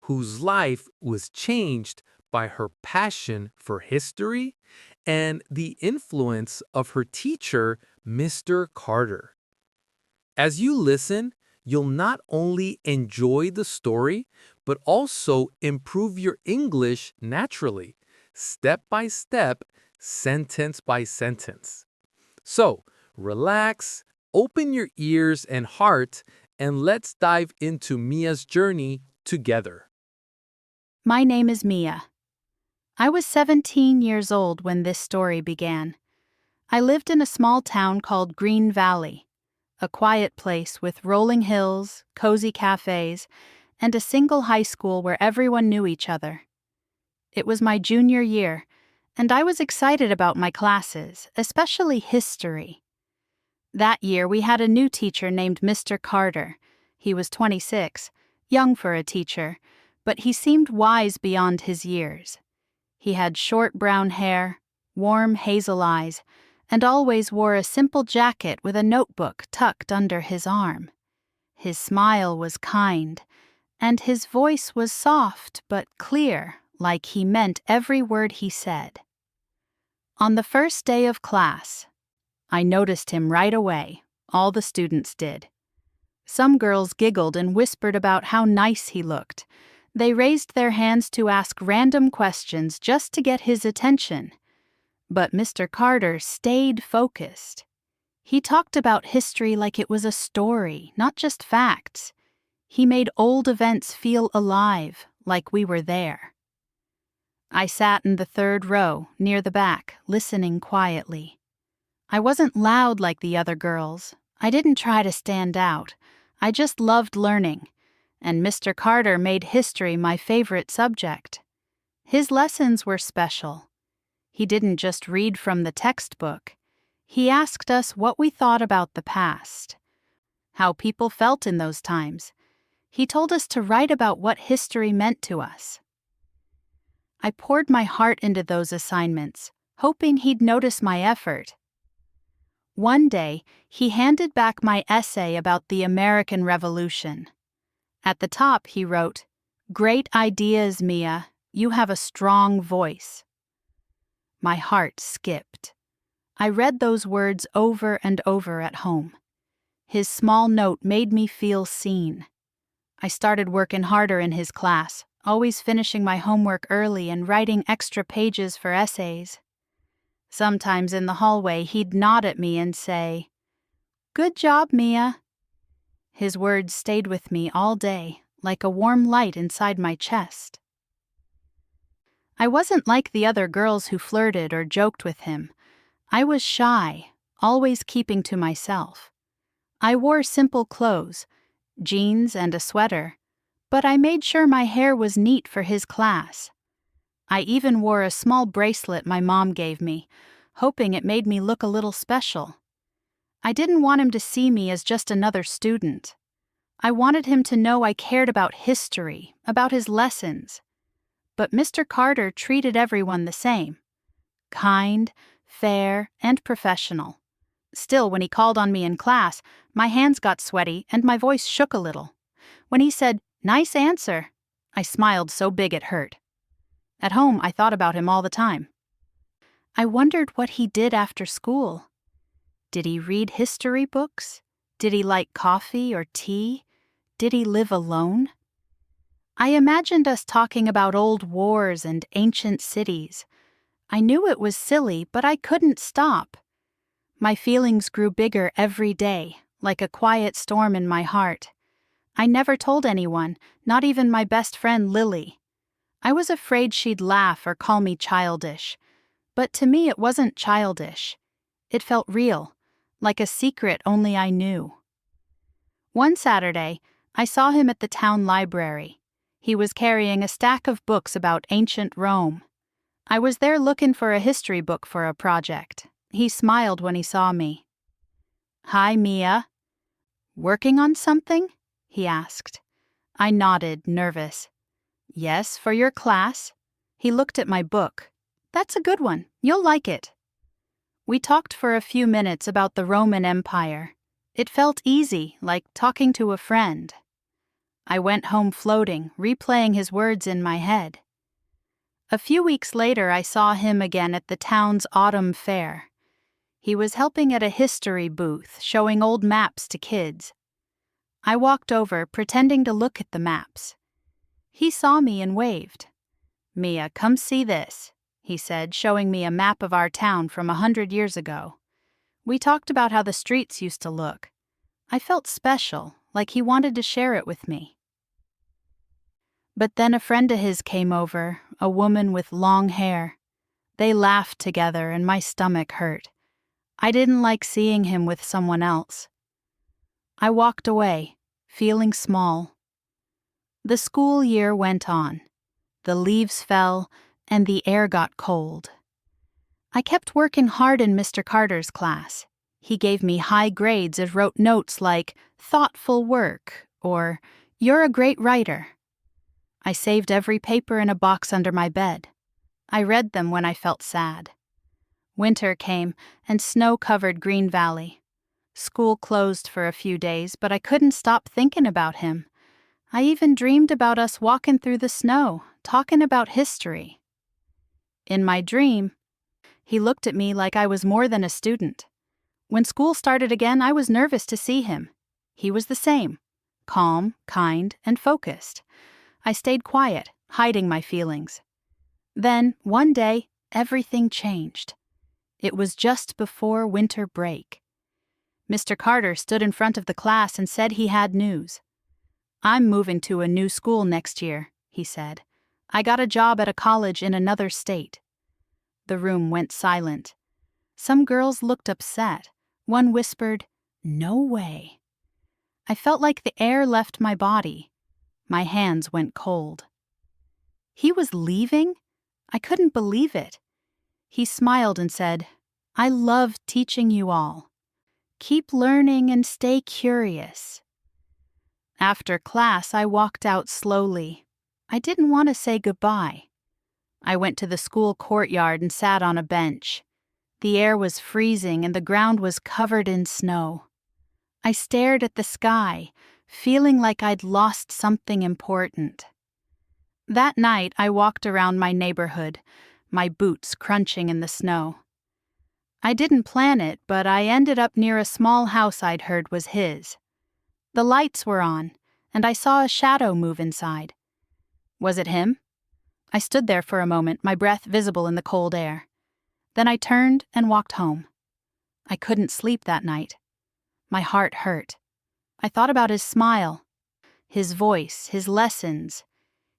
whose life was changed by her passion for history and the influence of her teacher, Mr. Carter. As you listen, you'll not only enjoy the story, but also improve your English naturally, step by step, sentence by sentence. So, relax, open your ears and heart, and let's dive into Mia's journey together. My name is Mia. I was 17 years old when this story began. I lived in a small town called Green Valley, a quiet place with rolling hills, cozy cafes, and a single high school where everyone knew each other. It was my junior year, and I was excited about my classes, especially history. That year, we had a new teacher named Mr. Carter. He was 26, young for a teacher, but he seemed wise beyond his years. He had short brown hair, warm hazel eyes, and always wore a simple jacket with a notebook tucked under his arm. His smile was kind, and his voice was soft but clear, like he meant every word he said. On the first day of class, I noticed him right away. All the students did. Some girls giggled and whispered about how nice he looked. They raised their hands to ask random questions just to get his attention. But Mr. Carter stayed focused. He talked about history like it was a story, not just facts. He made old events feel alive, like we were there. I sat in the third row, near the back, listening quietly. I wasn't loud like the other girls. I didn't try to stand out. I just loved learning, and Mr. Carter made history my favorite subject. His lessons were special. He didn't just read from the textbook. He asked us what we thought about the past, how people felt in those times. He told us to write about what history meant to us. I poured my heart into those assignments, hoping he'd notice my effort. One day, he handed back my essay about the American Revolution. At the top, he wrote, "Great ideas, Mia. You have a strong voice." My heart skipped. I read those words over and over at home. His small note made me feel seen. I started working harder in his class, always finishing my homework early and writing extra pages for essays. Sometimes in the hallway, he'd nod at me and say, "Good job, Mia." His words stayed with me all day, like a warm light inside my chest. I wasn't like the other girls who flirted or joked with him. I was shy, always keeping to myself. I wore simple clothes, jeans and a sweater, but I made sure my hair was neat for his class. I even wore a small bracelet my mom gave me, hoping it made me look a little special. I didn't want him to see me as just another student. I wanted him to know I cared about history, about his lessons. But Mr. Carter treated everyone the same. Kind, fair, and professional. Still, when he called on me in class, my hands got sweaty and my voice shook a little. When he said, "Nice answer," I smiled so big it hurt. At home, I thought about him all the time. I wondered what he did after school. Did he read history books? Did he like coffee or tea? Did he live alone? I imagined us talking about old wars and ancient cities. I knew it was silly, but I couldn't stop. My feelings grew bigger every day, like a quiet storm in my heart. I never told anyone, not even my best friend Lily. I was afraid she'd laugh or call me childish. But to me it wasn't childish. It felt real, like a secret only I knew. One Saturday, I saw him at the town library. He was carrying a stack of books about ancient Rome. I was there looking for a history book for a project. He smiled when he saw me. "Hi, Mia." "Working on something?" he asked. I nodded, nervous. "Yes, for your class." He looked at my book. "That's a good one. You'll like it." We talked for a few minutes about the Roman Empire. It felt easy, like talking to a friend. I went home floating, replaying his words in my head. A few weeks later, I saw him again at the town's autumn fair. He was helping at a history booth, showing old maps to kids. I walked over, pretending to look at the maps. He saw me and waved. "Mia, come see this," he said, showing me a map of our town from 100 years ago. We talked about how the streets used to look. I felt special, like he wanted to share it with me. But then a friend of his came over, a woman with long hair. They laughed together and my stomach hurt. I didn't like seeing him with someone else. I walked away, feeling small. The school year went on. The leaves fell, and the air got cold. I kept working hard in Mr. Carter's class. He gave me high grades and wrote notes like, "thoughtful work," or "you're a great writer." I saved every paper in a box under my bed. I read them when I felt sad. Winter came, and snow covered Green Valley. School closed for a few days, but I couldn't stop thinking about him. I even dreamed about us walking through the snow, talking about history. In my dream, he looked at me like I was more than a student. When school started again, I was nervous to see him. He was the same, calm, kind, and focused. I stayed quiet, hiding my feelings. Then, one day, everything changed. It was just before winter break. Mr. Carter stood in front of the class and said he had news. "I'm moving to a new school next year," he said. "I got a job at a college in another state." The room went silent. Some girls looked upset. One whispered, "No way." I felt like the air left my body. My hands went cold. He was leaving? I couldn't believe it. He smiled and said, "I love teaching you all. Keep learning and stay curious." After class, I walked out slowly. I didn't want to say goodbye. I went to the school courtyard and sat on a bench. The air was freezing and the ground was covered in snow. I stared at the sky, feeling like I'd lost something important. That night, I walked around my neighborhood, my boots crunching in the snow. I didn't plan it, but I ended up near a small house I'd heard was his. The lights were on, and I saw a shadow move inside. Was it him? I stood there for a moment, my breath visible in the cold air. Then I turned and walked home. I couldn't sleep that night. My heart hurt. I thought about his smile, his voice, his lessons.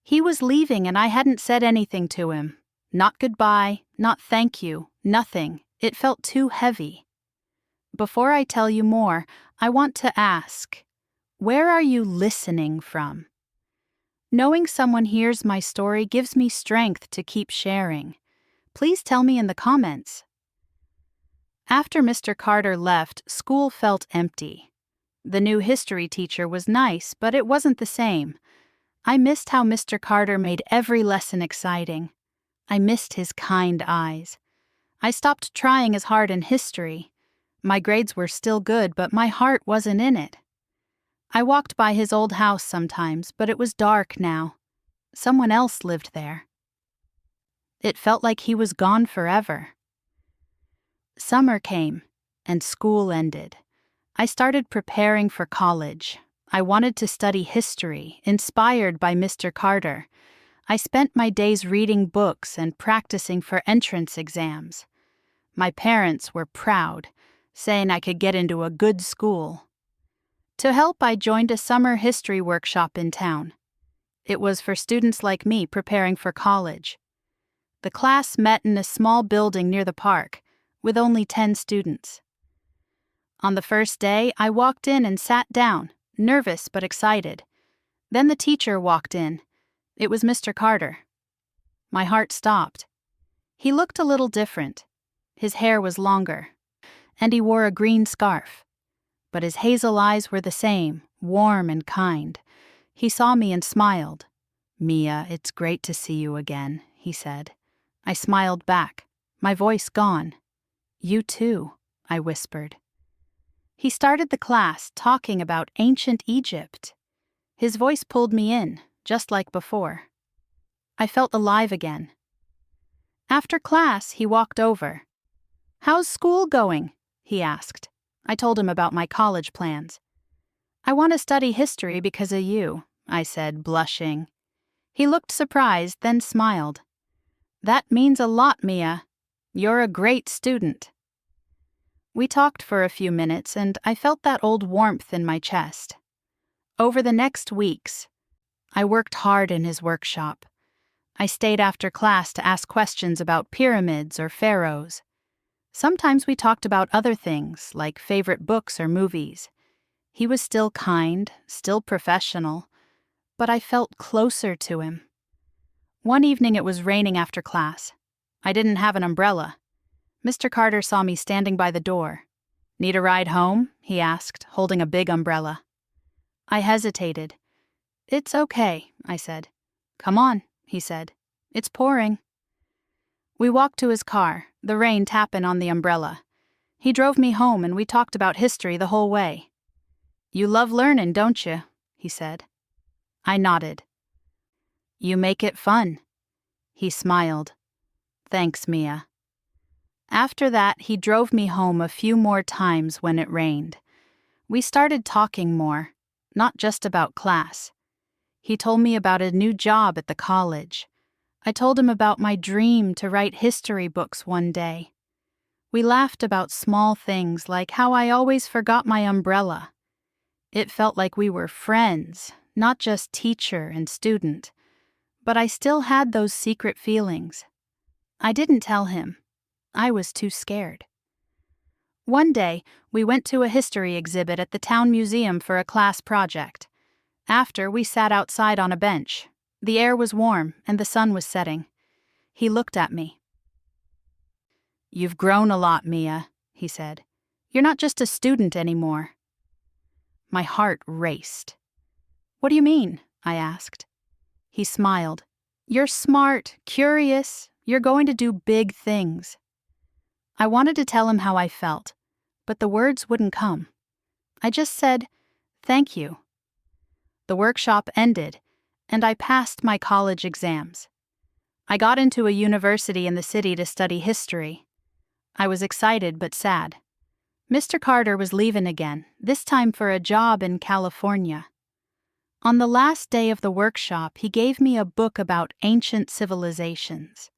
He was leaving and I hadn't said anything to him. Not goodbye, not thank you, nothing. It felt too heavy. Before I tell you more, I want to ask, where are you listening from? Knowing someone hears my story gives me strength to keep sharing. Please tell me in the comments. After Mr. Carter left, school felt empty. The new history teacher was nice, but it wasn't the same. I missed how Mr. Carter made every lesson exciting. I missed his kind eyes. I stopped trying as hard in history. My grades were still good, but my heart wasn't in it. I walked by his old house sometimes, but it was dark now. Someone else lived there. It felt like he was gone forever. Summer came, and school ended. I started preparing for college. I wanted to study history, inspired by Mr. Carter. I spent my days reading books and practicing for entrance exams. My parents were proud, saying I could get into a good school. To help, I joined a summer history workshop in town. It was for students like me preparing for college. The class met in a small building near the park, with only 10 students. On the first day, I walked in and sat down, nervous but excited. Then the teacher walked in. It was Mr. Carter. My heart stopped. He looked a little different. His hair was longer, and he wore a green scarf. But his hazel eyes were the same, warm and kind. He saw me and smiled. "Mia, it's great to see you again," he said. I smiled back, my voice gone. "You too," I whispered. He started the class talking about ancient Egypt. His voice pulled me in, just like before. I felt alive again. After class, he walked over. "How's school going?" he asked. I told him about my college plans. "I want to study history because of you," I said, blushing. He looked surprised, then smiled. "That means a lot, Mia. You're a great student." We talked for a few minutes, and I felt that old warmth in my chest. Over the next weeks, I worked hard in his workshop. I stayed after class to ask questions about pyramids or pharaohs. Sometimes we talked about other things, like favorite books or movies. He was still kind, still professional, but I felt closer to him. One evening it was raining after class. I didn't have an umbrella. Mr. Carter saw me standing by the door. "Need a ride home?" he asked, holding a big umbrella. I hesitated. "It's okay," I said. "Come on," he said. "It's pouring." We walked to his car, the rain tapping on the umbrella. He drove me home and we talked about history the whole way. "You love learning, don't you?" he said. I nodded. "You make it fun." He smiled. "Thanks, Mia." After that, he drove me home a few more times when it rained. We started talking more, not just about class. He told me about a new job at the college. I told him about my dream to write history books one day. We laughed about small things like how I always forgot my umbrella. It felt like we were friends, not just teacher and student. But I still had those secret feelings. I didn't tell him. I was too scared. One day, we went to a history exhibit at the town museum for a class project. After, we sat outside on a bench. The air was warm and the sun was setting. He looked at me. "You've grown a lot, Mia," he said. "You're not just a student anymore." My heart raced. "What do you mean?" I asked. He smiled. "You're smart, curious. You're going to do big things." I wanted to tell him how I felt, but the words wouldn't come. I just said, "Thank you." The workshop ended, and I passed my college exams. I got into a university in the city to study history. I was excited but sad. Mr. Carter was leaving again, this time for a job in California. On the last day of the workshop, he gave me a book about ancient civilizations.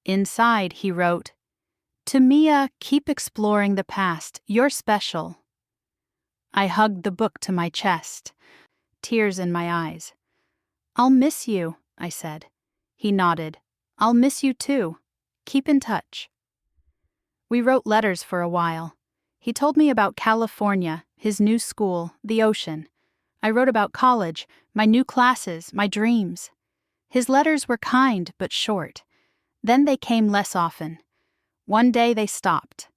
Inside, he wrote, "To Mia, keep exploring the past. You're special." I hugged the book to my chest, tears in my eyes. "I'll miss you," I said. He nodded. "I'll miss you too. Keep in touch." We wrote letters for a while. He told me about California, his new school, the ocean. I wrote about college, my new classes, my dreams. His letters were kind but short. Then they came less often. One day they stopped.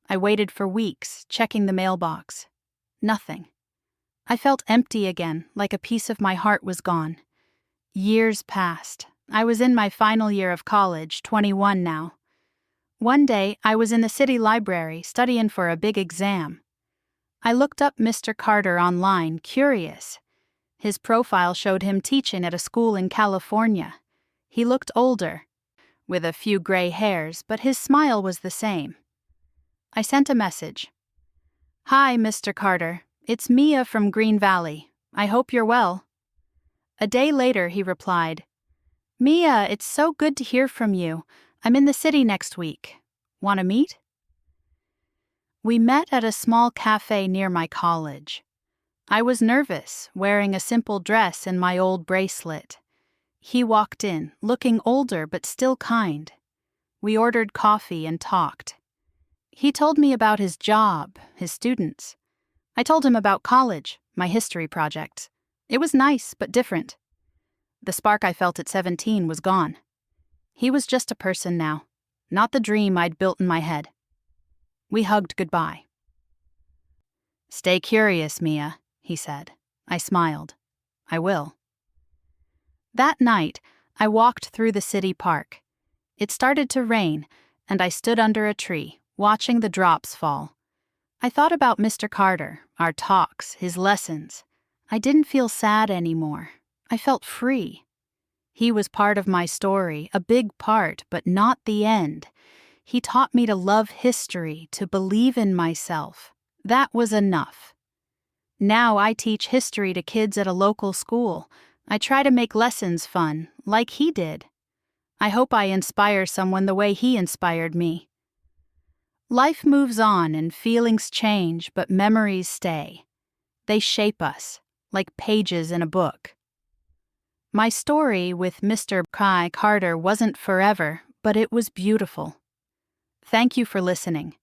I waited for weeks, checking the mailbox. Nothing. I felt empty again, like a piece of my heart was gone. Years passed. I was in my final year of college, 21 now. One day, I was in the city library studying for a big exam. I looked up Mr. Carter online, curious. His profile showed him teaching at a school in California. He looked older, with a few gray hairs, but his smile was the same. I sent a message. "Hi, Mr. Carter. It's Mia from Green Valley. I hope you're well." A day later, he replied, "Mia, it's so good to hear from you. I'm in the city next week. Want to meet?" We met at a small cafe near my college. I was nervous, wearing a simple dress and my old bracelet. He walked in, looking older but still kind. We ordered coffee and talked. He told me about his job, his students. I told him about college, my history projects. It was nice but different. The spark I felt at 17 was gone. He was just a person now, not the dream I'd built in my head. We hugged goodbye. "Stay curious, Mia," he said. I smiled. "I will." That night, I walked through the city park. It started to rain, and I stood under a tree, watching the drops fall. I thought about Mr. Carter, our talks, his lessons. I didn't feel sad anymore. I felt free. He was part of my story, a big part, but not the end. He taught me to love history, to believe in myself. That was enough. Now I teach history to kids at a local school. I try to make lessons fun, like he did. I hope I inspire someone the way he inspired me. Life moves on and feelings change, but memories stay. They shape us, like pages in a book. My story with Mr. Kai Carter wasn't forever, but it was beautiful. Thank you for listening.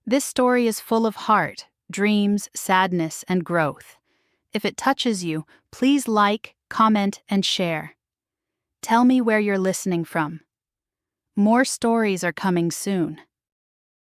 This story is full of heart, dreams, sadness, and growth. If it touches you, please like, comment, and share. Tell me where you're listening from. More stories are coming soon.